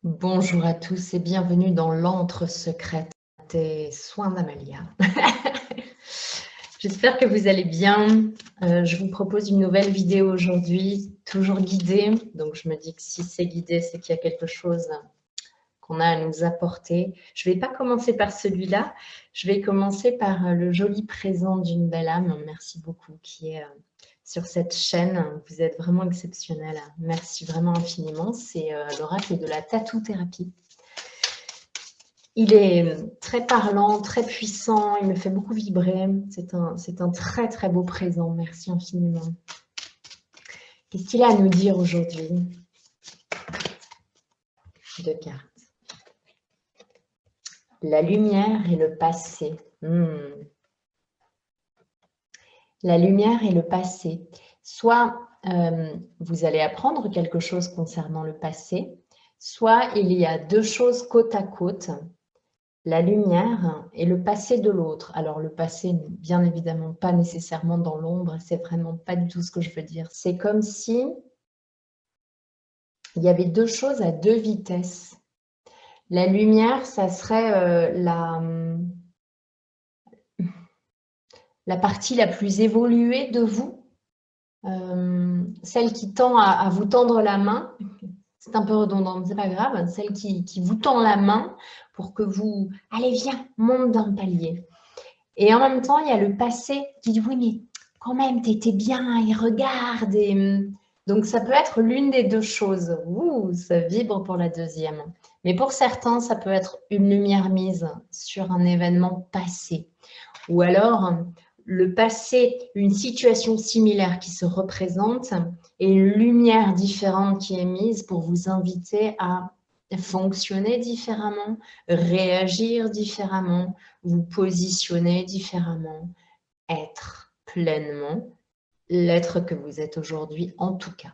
Bonjour à tous et bienvenue dans l'antre secrète des soins d'Amalia. J'espère que vous allez bien. Je vous propose une nouvelle vidéo aujourd'hui, toujours guidée. Donc je me dis que si c'est guidé, c'est qu'il y a quelque chose qu'on a à nous apporter. Je ne vais pas commencer par celui-là. Je vais commencer par le joli présent d'une belle âme. Merci beaucoup qui est sur cette chaîne. Vous êtes vraiment exceptionnel. Merci vraiment infiniment. C'est l'oracle de la tattoo-thérapie. Il est très parlant, très puissant. Il me fait beaucoup vibrer. C'est un très, très beau présent. Merci infiniment. Qu'est-ce qu'il a à nous dire aujourd'hui? Deux cartes. La lumière et le passé. La lumière et le passé. Soit vous allez apprendre quelque chose concernant le passé, soit il y a deux choses côte à côte, la lumière et le passé de l'autre. Alors le passé, bien évidemment, pas nécessairement dans l'ombre, c'est vraiment pas du tout ce que je veux dire. C'est comme si il y avait deux choses à deux vitesses. La lumière, ça serait la partie la plus évoluée de vous, celle qui tend à vous tendre la main. C'est un peu redondant, mais c'est pas grave. Celle qui vous tend la main pour que vous, allez viens, monte d'un palier. Et en même temps, il y a le passé qui dit oui, mais quand même, t'étais bien et regarde. Donc, ça peut être l'une des deux choses. Ouh, ça vibre pour la deuxième. Mais pour certains, ça peut être une lumière mise sur un événement passé. Ou alors, le passé, une situation similaire qui se représente et une lumière différente qui est mise pour vous inviter à fonctionner différemment, réagir différemment, vous positionner différemment, être pleinement l'être que vous êtes aujourd'hui en tout cas.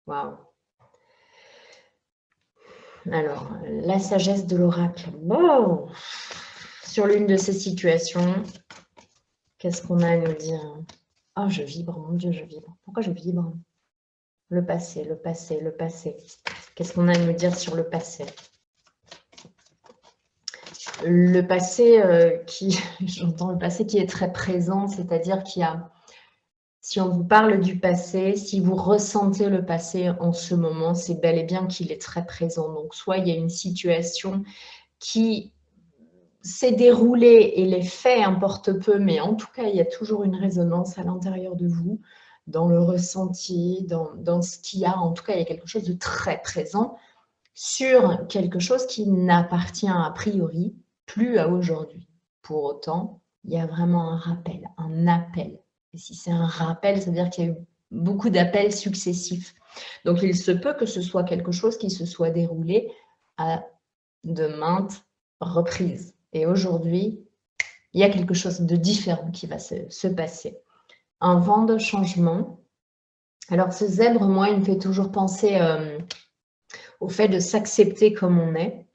Waouh! Alors, la sagesse de l'oracle. Wow! Sur l'une de ces situations, qu'est-ce qu'on a à nous dire? Oh, je vibre, mon Dieu, je vibre. Pourquoi je vibre? Le passé, le passé, le passé. Qu'est-ce qu'on a à nous dire sur le passé? Le passé j'entends le passé qui est très présent, c'est-à-dire qu'il y a, si on vous parle du passé, si vous ressentez le passé en ce moment, c'est bel et bien qu'il est très présent. Donc, soit il y a une situation qui s'est déroulée et les faits importent peu, mais en tout cas, il y a toujours une résonance à l'intérieur de vous, dans le ressenti, dans ce qu'il y a. En tout cas, il y a quelque chose de très présent sur quelque chose qui n'appartient a priori plus à aujourd'hui. Pour autant, il y a vraiment un rappel, un appel. Et si c'est un rappel, ça veut dire qu'il y a eu beaucoup d'appels successifs. Donc, il se peut que ce soit quelque chose qui se soit déroulé à de maintes reprises. Et aujourd'hui, il y a quelque chose de différent qui va se passer. Un vent de changement. Alors, ce zèbre, moi, il me fait toujours penser au fait de s'accepter comme on est,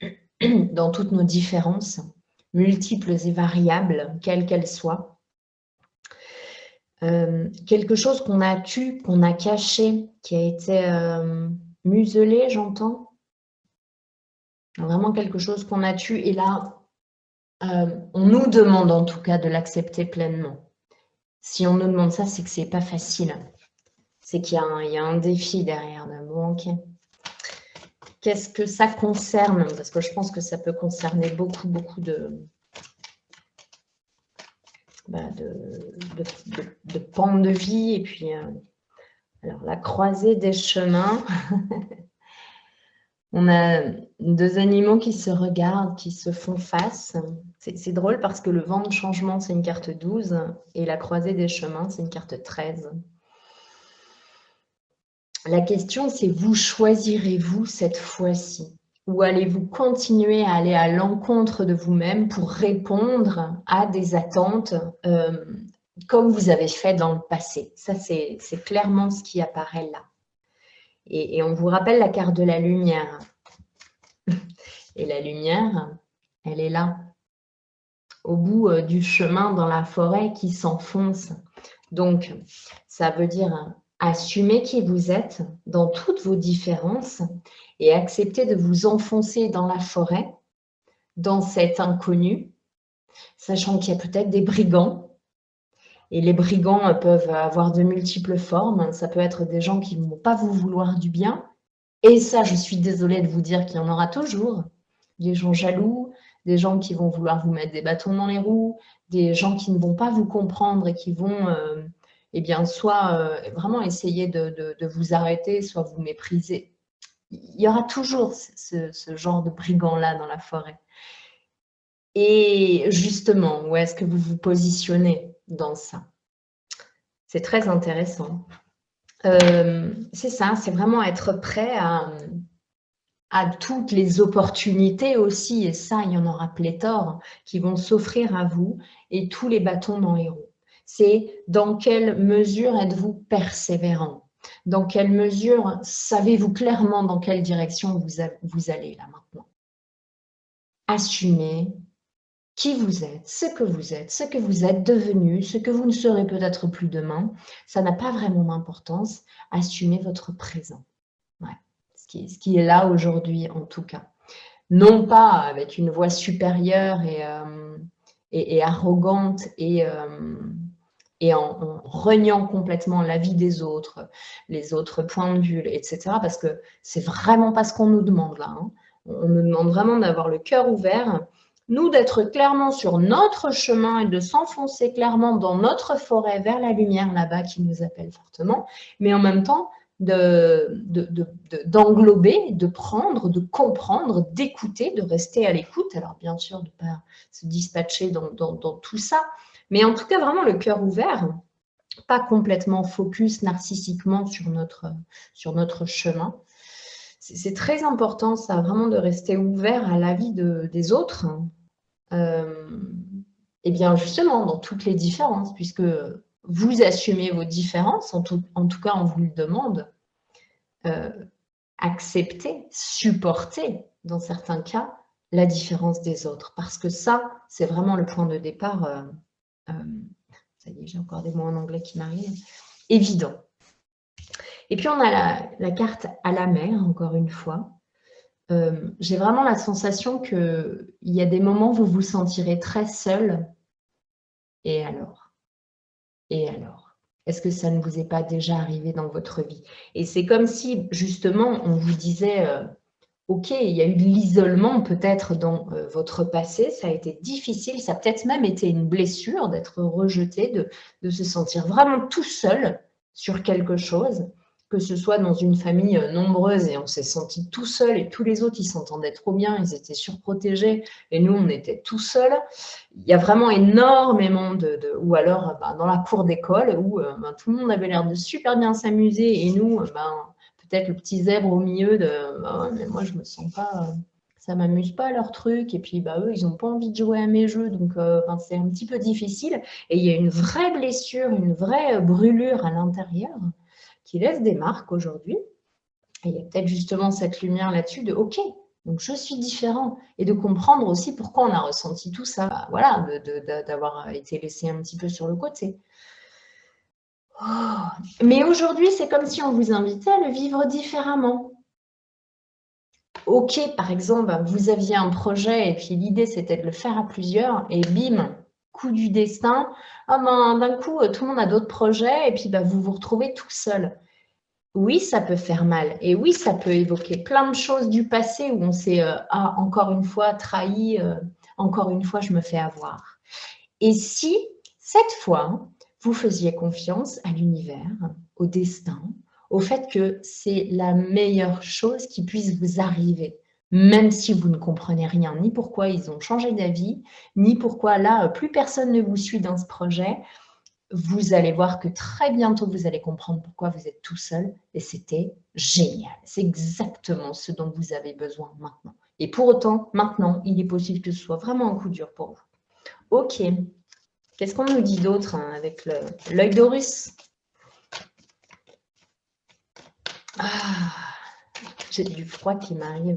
dans toutes nos différences, multiples et variables, quelles qu'elles soient. Quelque chose qu'on a tué, qu'on a caché, qui a été muselé, j'entends. Vraiment quelque chose qu'on a tué. Et là, on nous demande en tout cas de l'accepter pleinement. Si on nous demande ça, c'est que c'est pas facile. C'est qu'il y a un défi derrière. Bon, ok. Qu'est-ce que ça concerne? Parce que je pense que ça peut concerner beaucoup de pans de vie. Et puis, alors, la croisée des chemins. On a deux animaux qui se regardent, qui se font face. C'est drôle parce que le vent de changement, c'est une carte 12 et la croisée des chemins, c'est une carte 13. La question, c'est vous choisirez-vous cette fois-ci? Ou allez-vous continuer à aller à l'encontre de vous-même pour répondre à des attentes comme vous avez fait dans le passé? Ça, c'est clairement ce qui apparaît là. Et on vous rappelle la carte de la lumière. Et la lumière, elle est là, au bout du chemin dans la forêt qui s'enfonce. Donc, ça veut dire Assumez qui vous êtes dans toutes vos différences et acceptez de vous enfoncer dans la forêt, dans cet inconnu, sachant qu'il y a peut-être des brigands. Et les brigands peuvent avoir de multiples formes. Ça peut être des gens qui ne vont pas vous vouloir du bien. Et ça, je suis désolée de vous dire qu'il y en aura toujours. Des gens jaloux, des gens qui vont vouloir vous mettre des bâtons dans les roues, des gens qui ne vont pas vous comprendre et qui vont eh bien, soit vraiment essayer de vous arrêter, soit vous mépriser. Il y aura toujours ce genre de brigands-là dans la forêt. Et justement, où est-ce que vous vous positionnez dans ça? C'est très intéressant. C'est ça, c'est vraiment être prêt à toutes les opportunités aussi, et ça, il y en aura pléthore, qui vont s'offrir à vous, et tous les bâtons dans les roues. C'est dans quelle mesure êtes-vous persévérant? Dans quelle mesure savez-vous clairement dans quelle direction vous allez là maintenant? Assumez qui vous êtes, ce que vous êtes devenu, ce que vous ne serez peut-être plus demain, ça n'a pas vraiment d'importance. Assumez votre présent. Ouais. Ce qui est là aujourd'hui, en tout cas. Non pas avec une voix supérieure et arrogante et en reniant complètement la vie des autres, les autres points de vue, etc. Parce que c'est vraiment pas ce qu'on nous demande là. Hein. On nous demande vraiment d'avoir le cœur ouvert, nous d'être clairement sur notre chemin et de s'enfoncer clairement dans notre forêt vers la lumière là-bas qui nous appelle fortement, mais en même temps d'englober, de prendre, de comprendre, d'écouter, de rester à l'écoute. Alors bien sûr, de ne pas se dispatcher dans tout ça, mais en tout cas vraiment le cœur ouvert, pas complètement focus narcissiquement sur notre chemin. C'est très important ça, vraiment de rester ouvert à l'avis des autres. Et bien justement, dans toutes les différences, puisque vous assumez vos différences, en tout cas on vous le demande, accepter, supporter, dans certains cas, la différence des autres. Parce que ça, c'est vraiment le point de départ, ça y est, j'ai encore des mots en anglais qui m'arrivent, évident. Et puis on a la carte à la mer, encore une fois. J'ai vraiment la sensation qu'il y a des moments où vous vous sentirez très seul. Et alors? Et alors? Est-ce que ça ne vous est pas déjà arrivé dans votre vie? Et c'est comme si, justement, on vous disait, ok, il y a eu de l'isolement peut-être dans votre passé, ça a été difficile, ça a peut-être même été une blessure d'être rejeté, de se sentir vraiment tout seul sur quelque chose, que ce soit dans une famille nombreuse et on s'est senti tout seul et tous les autres, ils s'entendaient trop bien, ils étaient surprotégés et nous, on était tout seuls. Il y a vraiment énormément ou alors dans la cour d'école où tout le monde avait l'air de super bien s'amuser et nous, peut-être le petit zèbre au milieu mais moi je me sens pas, ça m'amuse pas leur truc et puis eux ils n'ont pas envie de jouer à mes jeux donc c'est un petit peu difficile et il y a une vraie blessure, une vraie brûlure à l'intérieur qui laisse des marques aujourd'hui et il y a peut-être justement cette lumière là-dessus de ok, donc je suis différent et de comprendre aussi pourquoi on a ressenti tout ça, voilà, d'avoir été laissé un petit peu sur le côté. Oh. Mais aujourd'hui, c'est comme si on vous invitait à le vivre différemment. Ok, par exemple, vous aviez un projet et puis l'idée, c'était de le faire à plusieurs et bim, coup du destin, d'un coup, tout le monde a d'autres projets et puis vous vous retrouvez tout seul. Oui, ça peut faire mal et oui, ça peut évoquer plein de choses du passé où on s'est, encore une fois, trahi, encore une fois, je me fais avoir. Et si, cette fois, vous faisiez confiance à l'univers, au destin, au fait que c'est la meilleure chose qui puisse vous arriver, même si vous ne comprenez rien, ni pourquoi ils ont changé d'avis, ni pourquoi là, plus personne ne vous suit dans ce projet, vous allez voir que très bientôt, vous allez comprendre pourquoi vous êtes tout seul et c'était génial. C'est exactement ce dont vous avez besoin maintenant. Et pour autant, maintenant, il est possible que ce soit vraiment un coup dur pour vous. Ok. Qu'est-ce qu'on nous dit d'autre avec l'œil d'Horus? J'ai du froid qui m'arrive.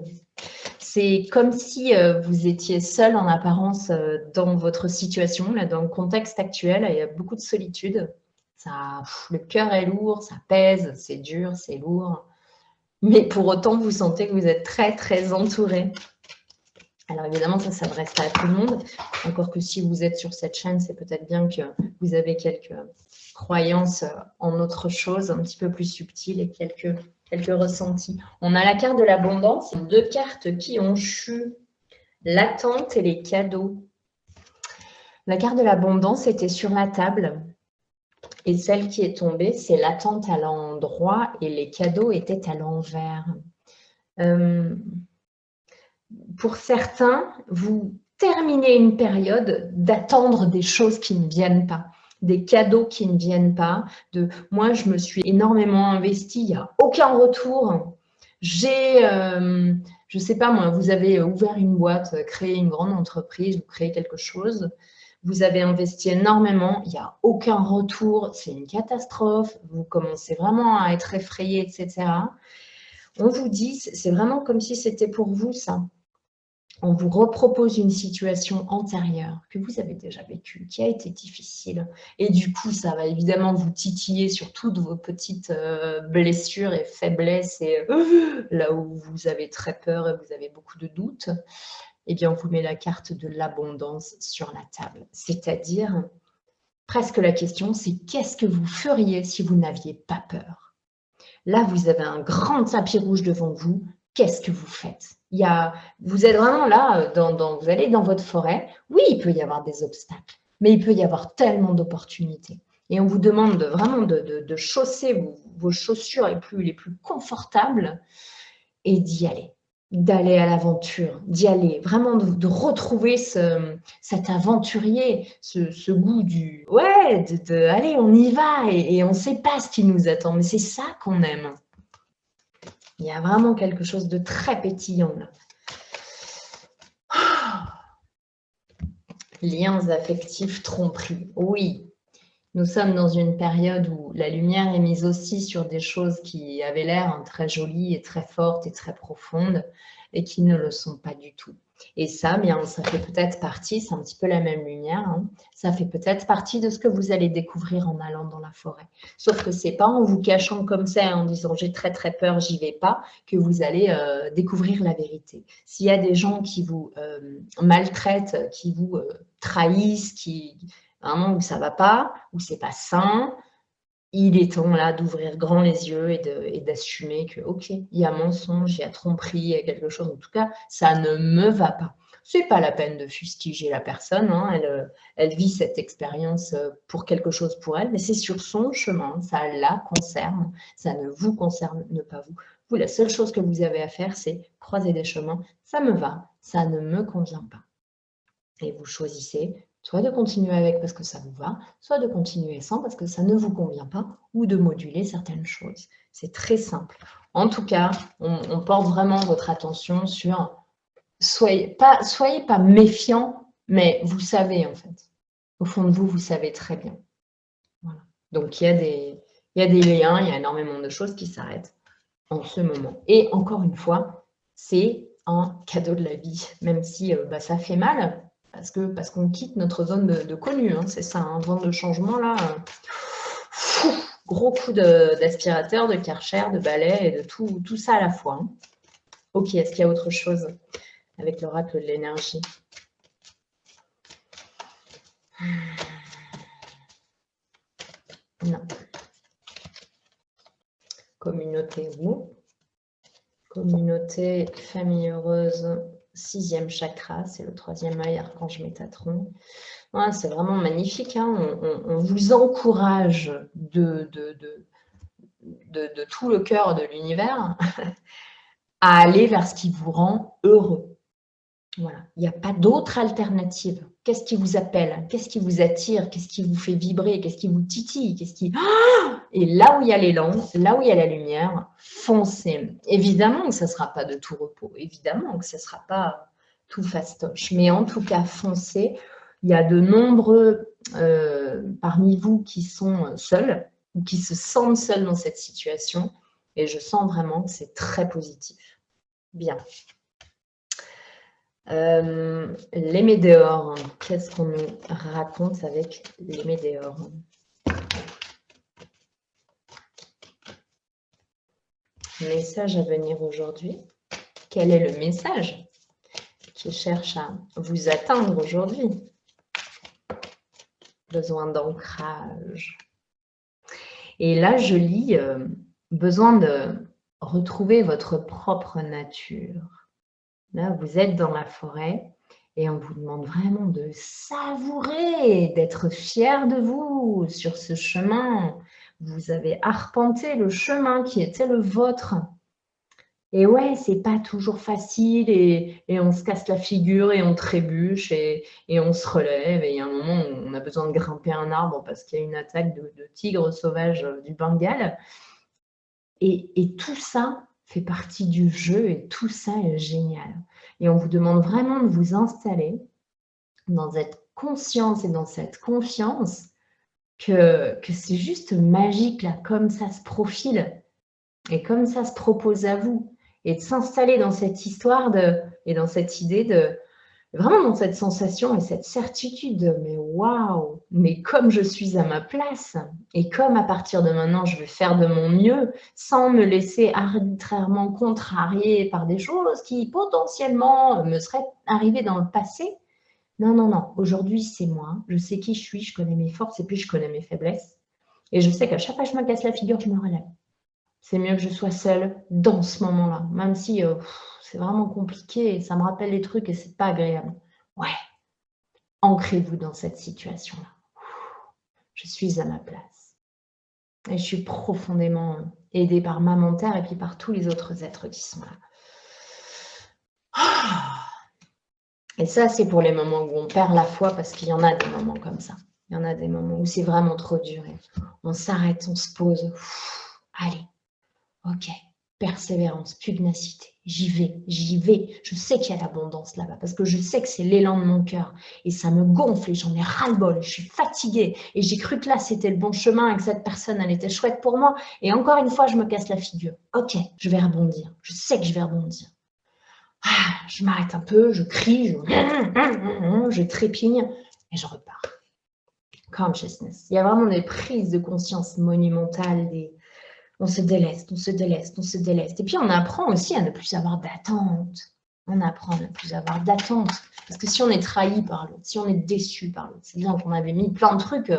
C'est comme si vous étiez seul en apparence dans votre situation, là, dans le contexte actuel. Il y a beaucoup de solitude. Le cœur est lourd, ça pèse, c'est dur, c'est lourd. Mais pour autant, vous sentez que vous êtes très, très entouré. Alors évidemment, ça s'adresse pas à tout le monde. Encore que si vous êtes sur cette chaîne, c'est peut-être bien que vous avez quelques croyances en autre chose, un petit peu plus subtiles et quelques ressentis. On a la carte de l'abondance, 2 cartes qui ont chu, l'attente et les cadeaux. La carte de l'abondance était sur la table. Et celle qui est tombée, c'est l'attente à l'endroit et les cadeaux étaient à l'envers. Pour certains, vous terminez une période d'attendre des choses qui ne viennent pas, des cadeaux qui ne viennent pas. Moi, je me suis énormément investie, il n'y a aucun retour. Je ne sais pas moi, vous avez ouvert une boîte, créé une grande entreprise, vous créez quelque chose. Vous avez investi énormément, il n'y a aucun retour, c'est une catastrophe, vous commencez vraiment à être effrayé, etc. On vous dit, c'est vraiment comme si c'était pour vous ça. On vous repropose une situation antérieure que vous avez déjà vécue, qui a été difficile. Et du coup, ça va évidemment vous titiller sur toutes vos petites blessures et faiblesses et là où vous avez très peur et vous avez beaucoup de doutes. Eh bien, on vous met la carte de l'abondance sur la table. C'est-à-dire, presque la question, c'est qu'est-ce que vous feriez si vous n'aviez pas peur? Là, vous avez un grand tapis rouge devant vous. Qu'est-ce que vous faites? Vous êtes vraiment là, vous allez dans votre forêt. Oui, il peut y avoir des obstacles, mais il peut y avoir tellement d'opportunités. Et on vous demande vraiment de chausser vos chaussures les plus confortables et d'y aller. D'aller à l'aventure, d'y aller, vraiment de retrouver cet aventurier, ce goût du « ouais, allez, on y va » et on ne sait pas ce qui nous attend, mais c'est ça qu'on aime. Il y a vraiment quelque chose de très pétillant là. Liens affectifs, tromperie. Oui, nous sommes dans une période où la lumière est mise aussi sur des choses qui avaient l'air très jolies et très fortes et très profondes et qui ne le sont pas du tout. Et ça, bien, ça fait peut-être partie, c'est un petit peu la même lumière, hein, ça fait peut-être partie de ce que vous allez découvrir en allant dans la forêt. Sauf que c'est pas en vous cachant comme ça, en disant j'ai très très peur, j'y vais pas, que vous allez découvrir la vérité. S'il y a des gens qui vous maltraitent, qui vous trahissent, à un moment où ça va pas, où c'est pas sain, il est temps là d'ouvrir grand les yeux et d'assumer que ok, il y a mensonge, il y a tromperie, il y a quelque chose. En tout cas, ça ne me va pas. C'est pas la peine de fustiger la personne. Hein, elle vit cette expérience pour quelque chose pour elle, mais c'est sur son chemin. Ça la concerne. Ça ne vous concerne pas vous. Vous, la seule chose que vous avez à faire, c'est croiser des chemins. Ça me va, ça ne me convient pas. Et vous choisissez soit de continuer avec parce que ça vous va, soit de continuer sans parce que ça ne vous convient pas, ou de moduler certaines choses. C'est très simple. En tout cas, on porte vraiment votre attention sur soyez pas méfiant, mais vous savez en fait. Au fond de vous, vous savez très bien. Voilà. Donc il y a des liens, il y a énormément de choses qui s'arrêtent en ce moment. Et encore une fois, c'est un cadeau de la vie, même si ça fait mal, parce qu'on quitte notre zone de connu, hein, c'est ça, un vent de changement là. Gros coup d'aspirateur, de Karcher, de balai et de tout ça à la fois. Hein. Ok, est-ce qu'il y a autre chose avec l'oracle de l'énergie? Non. Communauté, vous. Communauté, famille heureuse, 6e chakra, c'est le 3e œil, archange Métatron. Ouais, c'est vraiment magnifique. Hein. On vous encourage de tout le cœur de l'univers à aller vers ce qui vous rend heureux. Voilà. Il n'y a pas d'autre alternative. Qu'est-ce qui vous appelle? Qu'est-ce qui vous attire? Qu'est-ce qui vous fait vibrer? Qu'est-ce qui vous titille? Et là où il y a l'élan, là où il y a la lumière, foncez. Évidemment que ça ne sera pas de tout repos. Évidemment que ce ne sera pas tout fastoche. Mais en tout cas, foncez. Il y a de nombreux parmi vous qui sont seuls ou qui se sentent seuls dans cette situation. Et je sens vraiment que c'est très positif. Bien. Les météores, qu'est-ce qu'on nous raconte avec les météores? Message à venir aujourd'hui. Quel est le message qui cherche à vous atteindre aujourd'hui? Besoin d'ancrage. Et là, je lis besoin de retrouver votre propre nature. Là, vous êtes dans la forêt et on vous demande vraiment de savourer, d'être fier de vous sur ce chemin. Vous avez arpenté le chemin qui était le vôtre. Et ouais, c'est pas toujours facile et on se casse la figure et on trébuche et on se relève. Et il y a un moment où on a besoin de grimper un arbre parce qu'il y a une attaque de tigre sauvage du Bengale. Et tout ça fait partie du jeu et tout ça est génial. Et on vous demande vraiment de vous installer dans cette conscience et dans cette confiance que c'est juste magique là, comme ça se profile et comme ça se propose à vous. Et de s'installer dans cette histoire et dans cette idée de vraiment dans cette sensation et cette certitude de mais waouh, mais comme je suis à ma place et comme à partir de maintenant je vais faire de mon mieux sans me laisser arbitrairement contrarier par des choses qui potentiellement me seraient arrivées dans le passé. Non, non, non, aujourd'hui c'est moi, je sais qui je suis, je connais mes forces et puis je connais mes faiblesses. Et je sais qu'à chaque fois que je me casse la figure, je me relève. C'est mieux que je sois seule dans ce moment-là, même si c'est vraiment compliqué et ça me rappelle des trucs et c'est pas agréable. Ouais, ancrez-vous dans cette situation-là. Je suis à ma place. Et je suis profondément aidée par Maman Terre et puis par tous les autres êtres qui sont là. Et ça, c'est pour les moments où on perd la foi parce qu'il y en a des moments comme ça. Il y en a des moments où c'est vraiment trop dur. On s'arrête, on se pose. Allez, ok, persévérance, pugnacité, j'y vais. Je sais qu'il y a l'abondance là-bas parce que je sais que c'est l'élan de mon cœur et ça me gonfle et j'en ai ras-le-bol, je suis fatiguée et j'ai cru que là c'était le bon chemin et que cette personne elle était chouette pour moi et encore une fois je me casse la figure. Ok, je vais rebondir, je sais que je vais rebondir. Je m'arrête un peu, je crie, je trépigne et je repars. Consciousness. Il y a vraiment des prises de conscience monumentales, on se déleste. Et puis, on apprend aussi à ne plus avoir d'attente. On apprend à ne plus avoir d'attente. Parce que si on est trahi par l'autre, si on est déçu par l'autre, c'est bien qu'on avait mis plein de trucs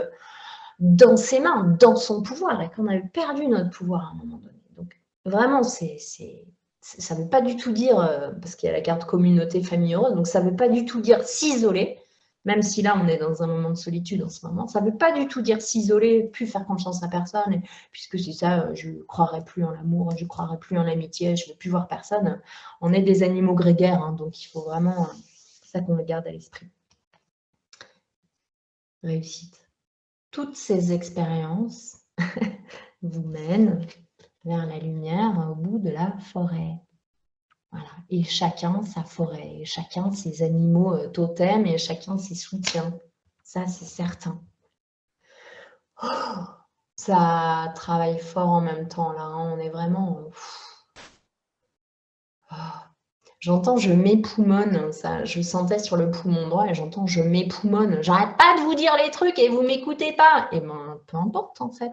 dans ses mains, dans son pouvoir, et qu'on avait perdu notre pouvoir à un moment donné. Donc, vraiment, ça ne veut pas du tout dire, parce qu'il y a la carte communauté, famille heureuse, donc ça ne veut pas du tout dire s'isoler, même si là, on est dans un moment de solitude en ce moment. Ça ne veut pas du tout dire s'isoler, plus faire confiance à personne, puisque c'est ça, je ne croirais plus en l'amour, je ne croirais plus en l'amitié, je ne veux plus voir personne. On est des animaux grégaires, hein, donc il faut vraiment ça qu'on le garde à l'esprit. Réussite. Toutes ces expériences vous mènent vers la lumière au bout de la forêt. Voilà. Et chacun sa forêt, et chacun ses animaux totems et chacun ses soutiens. Ça, c'est certain. Ça travaille fort en même temps, là. Hein. On est vraiment... J'entends je m'époumonne, ça, je sentais sur le poumon droit et j'entends je m'époumonne. J'arrête pas de vous dire les trucs et vous m'écoutez pas. Et ben, peu importe en fait.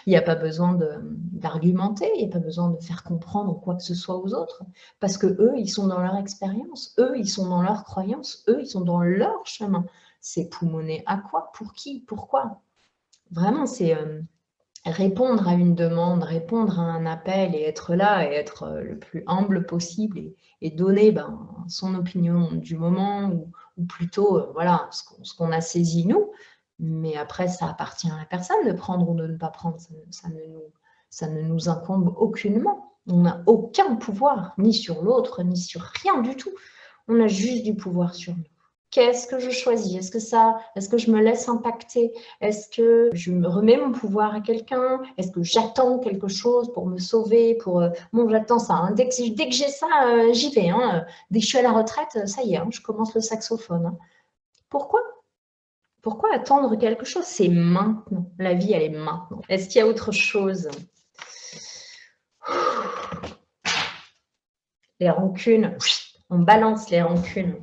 Il n'y a pas besoin d'argumenter, il n'y a pas besoin de faire comprendre quoi que ce soit aux autres. Parce que eux, ils sont dans leur expérience, eux, ils sont dans leur croyance, eux, ils sont dans leur chemin. C'est poumonner à quoi? Pour qui? Pourquoi? Vraiment, c'est répondre à une demande, répondre à un appel et être là et être le plus humble possible et donner son opinion du moment ou plutôt voilà, ce qu'on a saisi nous. Mais après, ça appartient à la personne de prendre ou de ne pas prendre. Ça ne nous incombe aucunement. On n'a aucun pouvoir, ni sur l'autre, ni sur rien du tout. On a juste du pouvoir sur nous. Qu'est-ce que je choisis? Est-ce que je me laisse impacter? Est-ce que je me remets mon pouvoir à quelqu'un? Est-ce que j'attends quelque chose pour me sauver? Bon, j'attends ça. Hein. Dès que j'ai ça, j'y vais. Hein. Dès que je suis à la retraite, ça y est, hein, je commence le saxophone. Hein. Pourquoi attendre quelque chose? C'est maintenant. La vie, elle est maintenant. Est-ce qu'il y a autre chose? Les rancunes. On balance les rancunes.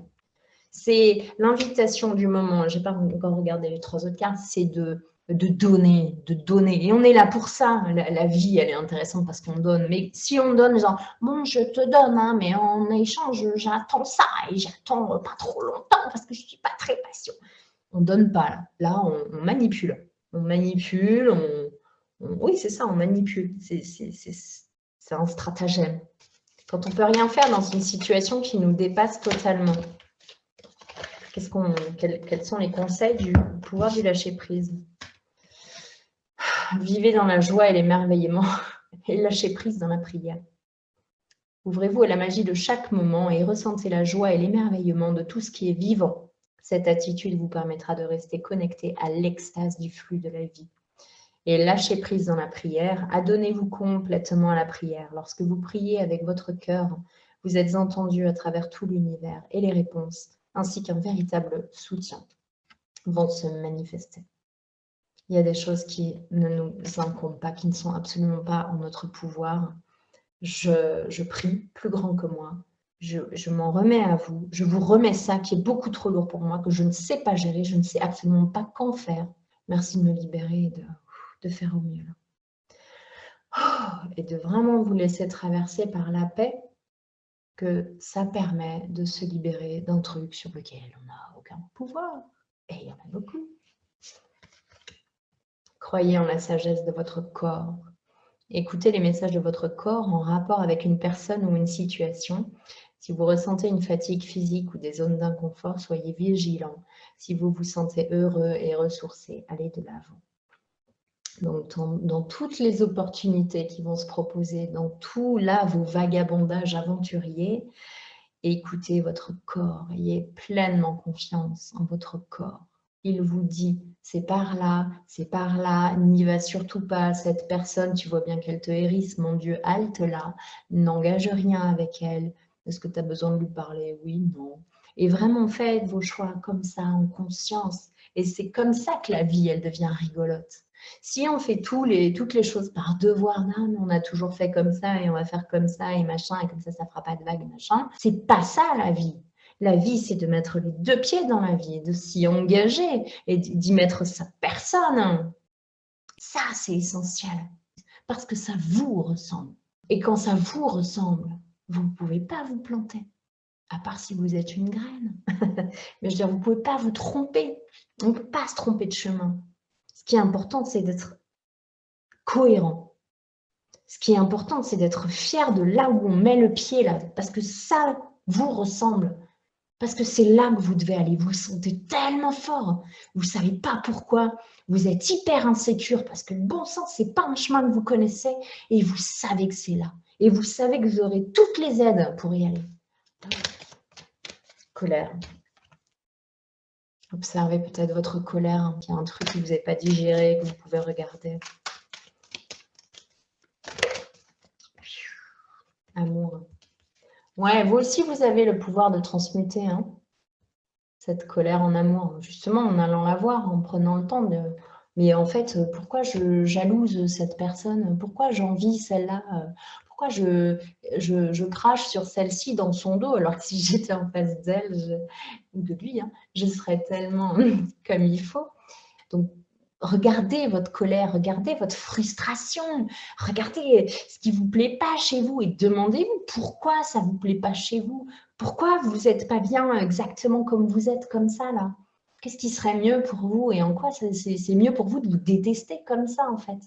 C'est l'invitation du moment. Je n'ai pas encore regardé les 3 autres cartes. C'est de de donner, de donner. Et on est là pour ça. La vie, elle est intéressante parce qu'on donne. Mais si on donne, genre, bon, je te donne, hein, mais en échange, j'attends ça et j'attends pas trop longtemps parce que je suis pas très patient. On donne pas là. Là, on manipule. On manipule, oui, c'est ça, on manipule. C'est un stratagème. Quand on peut rien faire dans une situation qui nous dépasse totalement. Quels sont les conseils du pouvoir du lâcher-prise? Vivez dans la joie et l'émerveillement et lâchez prise dans la prière. Ouvrez-vous à la magie de chaque moment et ressentez la joie et l'émerveillement de tout ce qui est vivant. Cette attitude vous permettra de rester connecté à l'extase du flux de la vie. Et lâchez prise dans la prière, adonnez-vous complètement à la prière. Lorsque vous priez avec votre cœur, vous êtes entendu à travers tout l'univers et les réponses, ainsi qu'un véritable soutien, vont se manifester. Il y a des choses qui ne nous incombent pas, qui ne sont absolument pas en notre pouvoir. Je prie, plus grand que moi. Je m'en remets à vous. Je vous remets ça qui est beaucoup trop lourd pour moi, que je ne sais pas gérer, je ne sais absolument pas qu'en faire. Merci de me libérer et de faire au mieux. Et de vraiment vous laisser traverser par la paix que ça permet de se libérer d'un truc sur lequel on n'a aucun pouvoir. Et il y en a beaucoup. Croyez en la sagesse de votre corps. Écoutez les messages de votre corps en rapport avec une personne ou une situation. Si vous ressentez une fatigue physique ou des zones d'inconfort, soyez vigilant. Si vous vous sentez heureux et ressourcé, allez de l'avant. Donc, dans toutes les opportunités qui vont se proposer, dans tout là, vos vagabondages aventuriers, écoutez votre corps, ayez pleinement confiance en votre corps. Il vous dit, c'est par là, n'y va surtout pas, cette personne, tu vois bien qu'elle te hérisse, mon Dieu, halte là, n'engage rien avec elle. Est-ce que tu as besoin de lui parler? Oui, non. Et vraiment, faites vos choix comme ça, en conscience. Et c'est comme ça que la vie, elle devient rigolote. Si on fait toutes les choses par devoir, non, on a toujours fait comme ça et on va faire comme ça et machin, et comme ça fera pas de vague, machin, c'est pas ça la vie. La vie, c'est de mettre les deux pieds dans la vie, de s'y engager et d'y mettre sa personne. Ça, c'est essentiel parce que ça vous ressemble. Et quand ça vous ressemble, vous ne pouvez pas vous planter, à part si vous êtes une graine. Mais je veux dire, vous ne pouvez pas vous tromper. On ne peut pas se tromper de chemin. Ce qui est important, c'est d'être cohérent. Ce qui est important, c'est d'être fier de là où on met le pied, là, parce que ça vous ressemble. Parce que c'est là que vous devez aller. Vous vous sentez tellement fort. Vous ne savez pas pourquoi. Vous êtes hyper insécure parce que le bon sens, ce n'est pas un chemin que vous connaissez et vous savez que c'est là. Et vous savez que vous aurez toutes les aides pour y aller. Colère. Observez peut-être votre colère. Il y a un truc que vous n'avez pas digéré, que vous pouvez regarder. Amour. Ouais, vous aussi, vous avez le pouvoir de transmuter cette colère en amour, justement en allant la voir, en prenant le temps de... Mais en fait, pourquoi je jalouse cette personne? Pourquoi j'envie celle-là? Pourquoi je crache sur celle-ci dans son dos alors que si j'étais en face d'elle ou de lui, je serais tellement comme il faut. Donc, regardez votre colère, regardez votre frustration, regardez ce qui ne vous plaît pas chez vous et demandez-vous pourquoi ça ne vous plaît pas chez vous. Pourquoi vous n'êtes pas bien exactement comme vous êtes comme ça là? Qu'est-ce qui serait mieux pour vous et en quoi c'est mieux pour vous de vous détester comme ça en fait?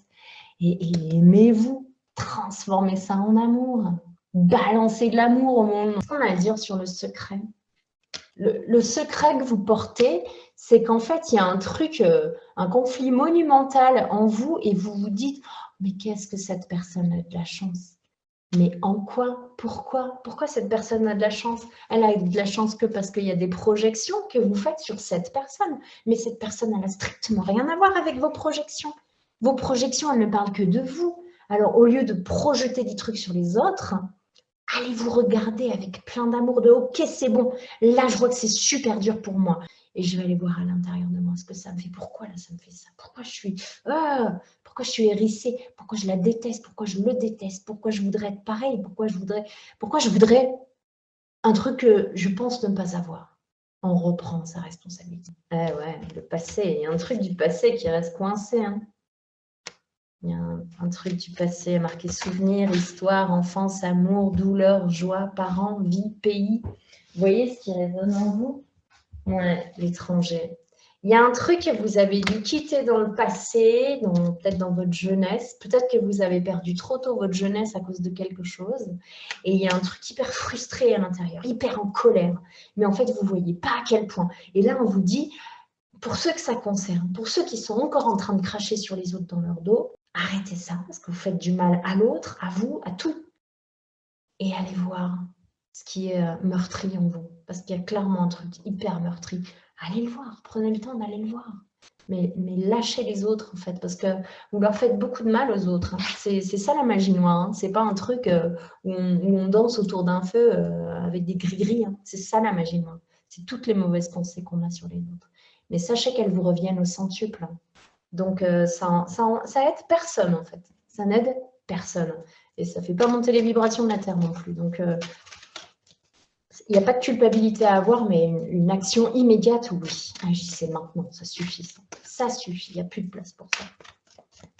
Et aimez-vous, transformez ça en amour, balancez de l'amour au monde. Qu'est-ce qu'on a à dire sur le secret? Le secret que vous portez, c'est qu'en fait, il y a un truc, un conflit monumental en vous et vous vous dites « Mais qu'est-ce que cette personne a de la chance ?» Mais en quoi? Pourquoi? Pourquoi cette personne a de la chance? Elle a de la chance que parce qu'il y a des projections que vous faites sur cette personne. Mais cette personne, elle n'a strictement rien à voir avec vos projections. Vos projections, elles ne parlent que de vous. Alors, au lieu de projeter des trucs sur les autres, allez vous regarder avec plein d'amour, de « Ok, c'est bon, là, je vois que c'est super dur pour moi. » Et je vais aller voir à l'intérieur de moi ce que ça me fait. Pourquoi là, ça me fait ça? Pourquoi je suis hérissée? Pourquoi je la déteste? Pourquoi je le déteste? Pourquoi je voudrais être pareil? Pourquoi je voudrais un truc que je pense ne pas avoir? on reprend sa responsabilité. Eh ouais, le passé, il y a un truc du passé qui reste coincé. Hein. Il y a un truc du passé marqué souvenir, histoire, enfance, amour, douleur, joie, parents, vie, pays. Vous voyez ce qui résonne en vous? Ouais, l'étranger. Il y a un truc que vous avez dû quitter dans le passé, peut-être dans votre jeunesse. Peut-être que vous avez perdu trop tôt votre jeunesse à cause de quelque chose. Et il y a un truc hyper frustré à l'intérieur, hyper en colère. Mais en fait, vous ne voyez pas à quel point. Et là, on vous dit, pour ceux que ça concerne, pour ceux qui sont encore en train de cracher sur les autres dans leur dos, arrêtez ça, parce que vous faites du mal à l'autre, à vous, à tout. Et allez voir ce qui est meurtri en vous. Parce qu'il y a clairement un truc hyper meurtri. Allez le voir, prenez le temps d'aller le voir. Mais lâchez les autres, en fait, parce que vous leur faites beaucoup de mal aux autres. Hein. C'est ça la magie noire. Hein. C'est pas un truc où on danse autour d'un feu avec des gris-gris. Hein. C'est ça la magie noire. C'est toutes les mauvaises pensées qu'on a sur les autres. Mais sachez qu'elles vous reviennent au centuple. Donc, ça aide personne, en fait. Ça n'aide personne. Et ça ne fait pas monter les vibrations de la Terre non plus. Donc, il n'y a pas de culpabilité à avoir, mais une action immédiate, oui. Agissez maintenant, ça suffit. Ça suffit, il n'y a plus de place pour ça.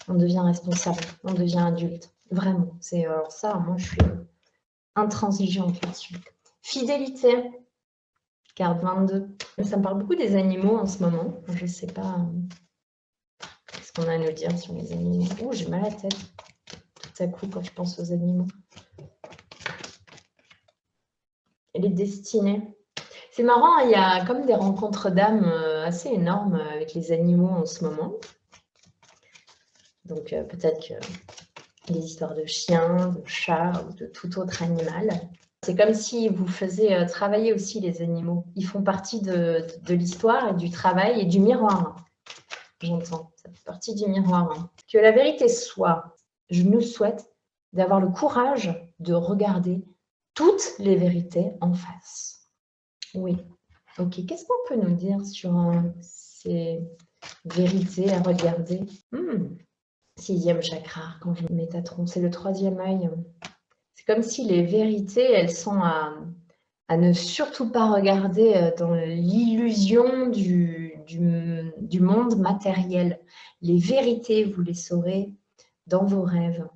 On devient responsable, on devient adulte. Vraiment. Alors ça, moi, je suis intransigeante là-dessus. Fidélité, carte 22. Ça me parle beaucoup des animaux en ce moment. Je ne sais pas ce qu'on a à nous dire sur les animaux. Oh, j'ai mal à la tête tout à coup quand je pense aux animaux. Et les destinées. C'est marrant, il y a comme des rencontres d'âmes assez énormes avec les animaux en ce moment. Donc peut-être que les histoires de chiens, de chats ou de tout autre animal. C'est comme si vous faisiez travailler aussi les animaux. Ils font partie de l'histoire et du travail et du miroir. J'entends, ça fait partie du miroir. Que la vérité soit, je nous souhaite d'avoir le courage de regarder toutes les vérités en face. Oui. Ok, qu'est-ce qu'on peut nous dire sur ces vérités à regarder? 6e chakra, quand je Métatron, c'est le 3e œil. C'est comme si les vérités, elles sont à ne surtout pas regarder dans l'illusion du monde matériel. Les vérités, vous les saurez dans vos rêves,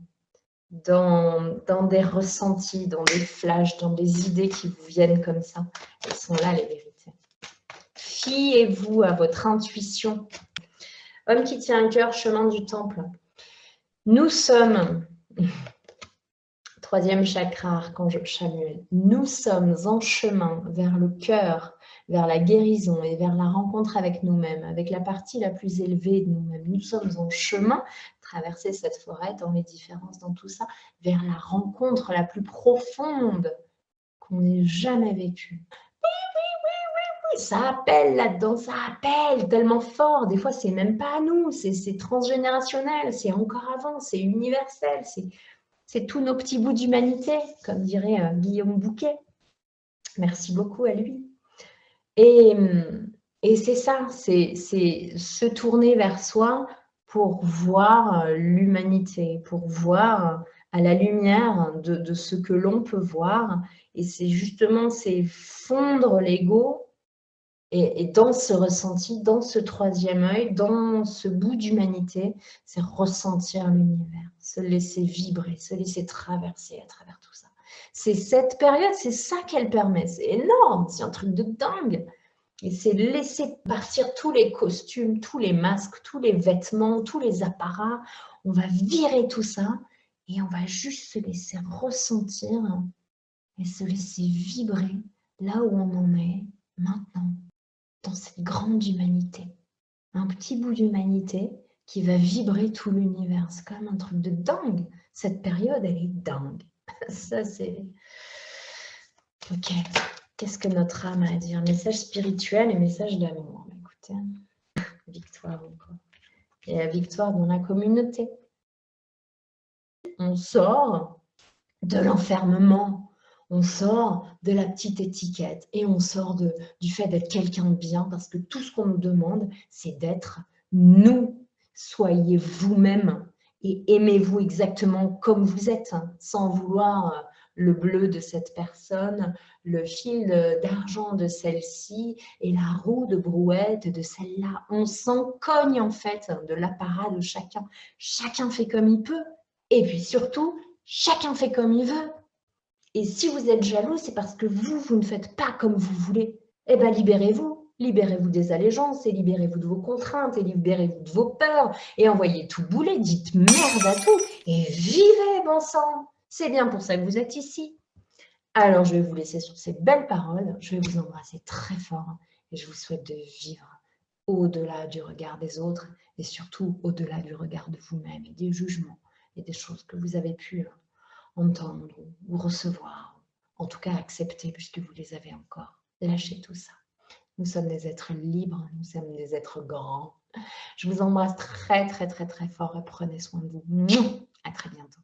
dans des ressentis, dans des flashs, dans des idées qui vous viennent comme ça. Elles sont là, les vérités. Fiez-vous à votre intuition. Homme qui tient un cœur, chemin du temple. Nous sommes, 3e chakra, archange Chamuel, nous sommes en chemin vers le cœur, vers la guérison et vers la rencontre avec nous-mêmes, avec la partie la plus élevée de nous-mêmes. Nous sommes en chemin, traverser cette forêt, dans les différences, dans tout ça, vers la rencontre la plus profonde qu'on ait jamais vécue. Ça appelle là-dedans, ça appelle tellement fort. Des fois, c'est même pas à nous, c'est transgénérationnel, c'est encore avant, c'est universel, c'est tous nos petits bouts d'humanité, comme dirait Guillaume Bouquet. Merci beaucoup à lui. Et c'est ça, c'est se tourner vers soi pour voir l'humanité, pour voir à la lumière de ce que l'on peut voir. Et c'est justement, c'est fondre l'ego. Et dans ce ressenti, dans ce 3e œil, dans ce bout d'humanité, c'est ressentir l'univers, se laisser vibrer, se laisser traverser à travers tout ça. C'est cette période, c'est ça qu'elle permet. C'est énorme, c'est un truc de dingue. Et c'est laisser partir tous les costumes, tous les masques, tous les vêtements, tous les apparats. On va virer tout ça et on va juste se laisser ressentir et se laisser vibrer là où on en est maintenant. Dans cette grande humanité. Un petit bout d'humanité qui va vibrer tout l'univers. C'est quand même un truc de dingue. Cette période, elle est dingue. Ça, c'est... Ok. Qu'est-ce que notre âme a à dire? Message spirituel et message d'amour. Écoutez, victoire encore. Et la victoire dans la communauté. On sort de l'enfermement. On sort de la petite étiquette et on sort du fait d'être quelqu'un de bien parce que tout ce qu'on nous demande, c'est d'être nous. Soyez vous-même et aimez-vous exactement comme vous êtes, sans vouloir le bleu de cette personne, le fil d'argent de celle-ci et la roue de brouette de celle-là. On s'en cogne en fait de l'apparat de chacun. Chacun fait comme il peut. Et puis surtout, chacun fait comme il veut. Et si vous êtes jaloux, c'est parce que vous ne faites pas comme vous voulez. Eh bien, libérez-vous. Libérez-vous des allégeances et libérez-vous de vos contraintes et libérez-vous de vos peurs et envoyez tout bouler, dites merde à tout et vivez, bon sang. C'est bien pour ça que vous êtes ici. Alors, je vais vous laisser sur ces belles paroles. Je vais vous embrasser très fort et je vous souhaite de vivre au-delà du regard des autres et surtout au-delà du regard de vous-même et des jugements et des choses que vous avez pu entendre ou recevoir, en tout cas accepter puisque vous les avez encore. Lâchez tout ça. Nous sommes des êtres libres, nous sommes des êtres grands. Je vous embrasse très très très très fort et prenez soin de vous. À très bientôt.